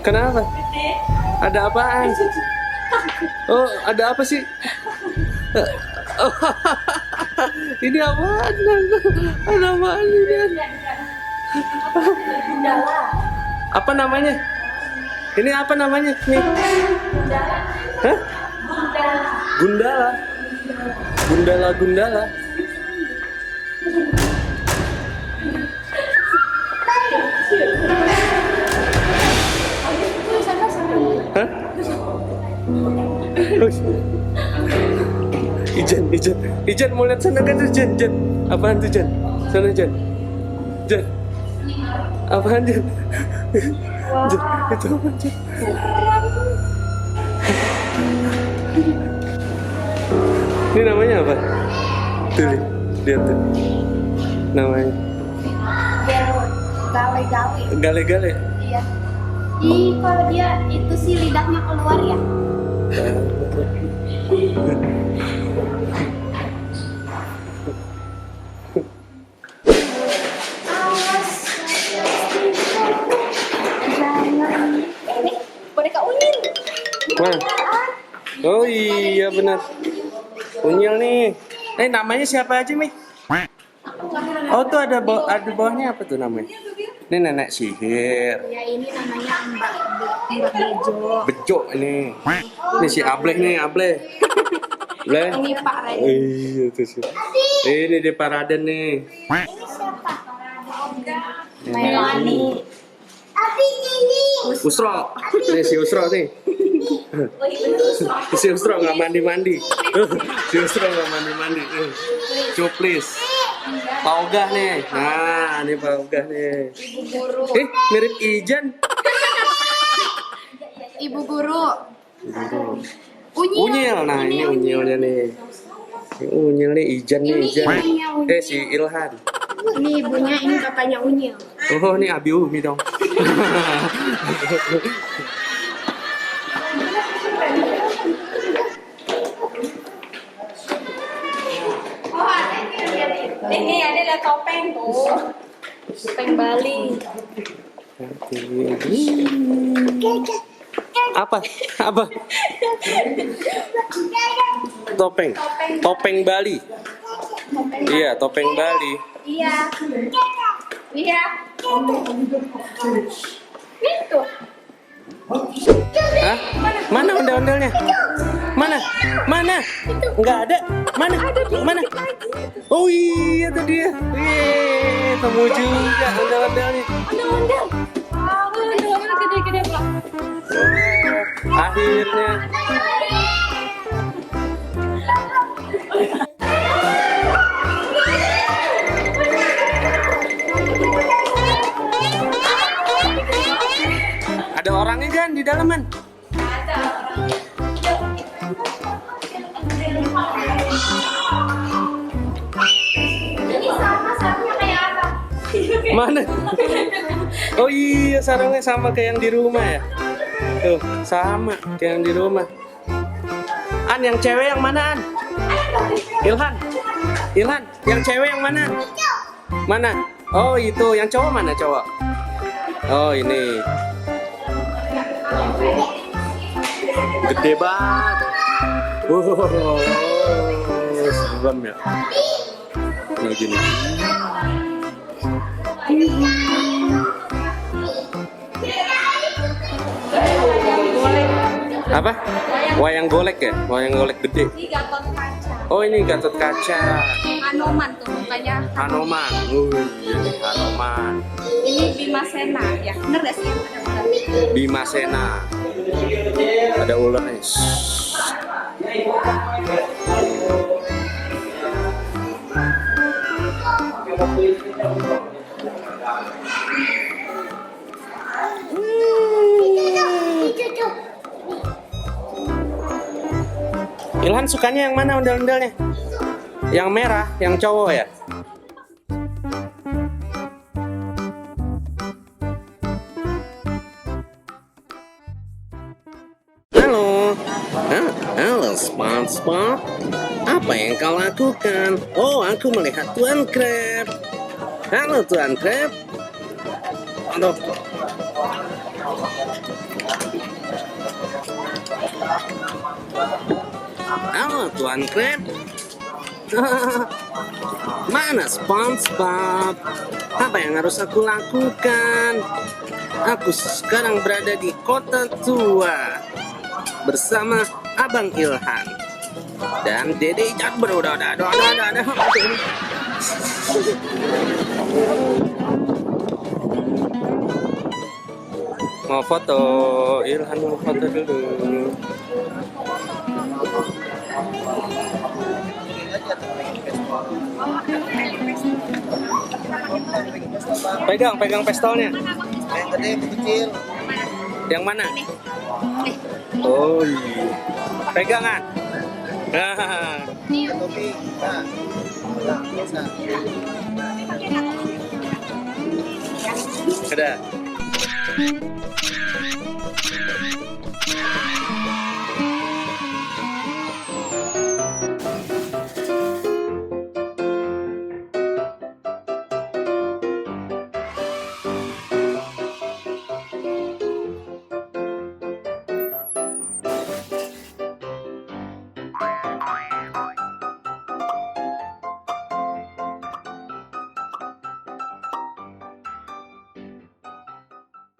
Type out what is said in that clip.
Kenapa? Ada apaan? Oh, ada apa sih? Oh, ini apaan? Ada apaan ini? Apa namanya? Ini apa namanya? Nih. Hah? Gundala. Gundala, Gundala. Hah? Ijan mau lihat sana kan tuh Jan. Apaan tuh Jan? Sana Jan. Apaan Jan? Jan, itu apaan Jan? Ini namanya apa? Tuh, lihat tuh. Namanya. Gale-gale. Gale-gale. Iya. Kalau dia itu sih lidahnya keluar ya. Awas. Jangan. Boneka unyil. Mana? Oh iya benar. Unyil nih. Namanya siapa aja Mi? Oh tuh ada bawahnya apa tuh namanya? Ini nenek sihir. Ya ini namanya Mbak Bejo. Bejo ini. Ini si Ableh nih, Ableh. Ableh. Ini Pak Raden. Iya tuh sih. Ini di Paraden nih. Ini siapa? Melani. Abi ini. Usro. Nih si Usro nih. Si Usro nggak mandi-mandi. Si Usro nggak mandi-mandi. Cuplis. Pak Ogah nih. Nah, ini Pak Ogah nih. Ibu guru. Mirip Ijan. Ibu guru. Unyil. Unyil. Nah, ini unyilnya nih. Ini unyil nih, Ijan nih, Ini Ijan. ibunya Unyil. Si Ilhan. Ini ibunya, ini kakaknya Unyil. Oh, ini Abi Umi dong. Oh, ada ini ada topeng tuh. Topeng Bali. Apa? Topeng Bali. Iya, topeng Bali. Iya. Itu. Hah? Mana ondel-ondelnya? Mana? Enggak ada. Mana? Oh iya tuh dia. Temu juga ondel-ondelnya. Ondel-ondel. Ondel-ondel gede-gede, Pak. Akhirnya. Ada orangnya kan di dalaman? Ada orangnya. Ini sama sarungnya kayak apa? Mana? Oh iya, sarungnya sama kayak yang di rumah ya. Tuh, sama kayak yang di rumah. An, yang cewek yang mana An? Ilhan, yang cewek yang mana? Mana? Oh itu, yang cowok mana cowok? Oh ini. Gede banget. Serem ya. Nah gini. Apa? Wayang golek ya? Wayang golek gede. Ini Gatot Kaca. Oh ini Gatot Kaca. Hanoman tuh mukanya. Hanoman. Iya nih Hanoman. Ini Bimasena ya. Bener gak sih yang ada ular? Bimasena. Ada ularnya. Ilhan sukanya yang mana ondel-ondelnya? Yang merah, yang cowok ya? Halo, halo SpongeBob. Apa yang kau lakukan? Oh, aku melihat Tuan Crab. Halo Tuan Crab. Aduh. Halo Tuan Krab. Mana SpongeBob? Apa yang harus aku lakukan? Aku sekarang berada di kota tua bersama Abang Ilhan dan Dede Jakbar. Mau foto, Ilhan mau foto dulu. Pegang pistolnya. Yang gede, yang kecil. Yang mana? Oh iya. Pegangan. Topi. Nah, bisa. Ada.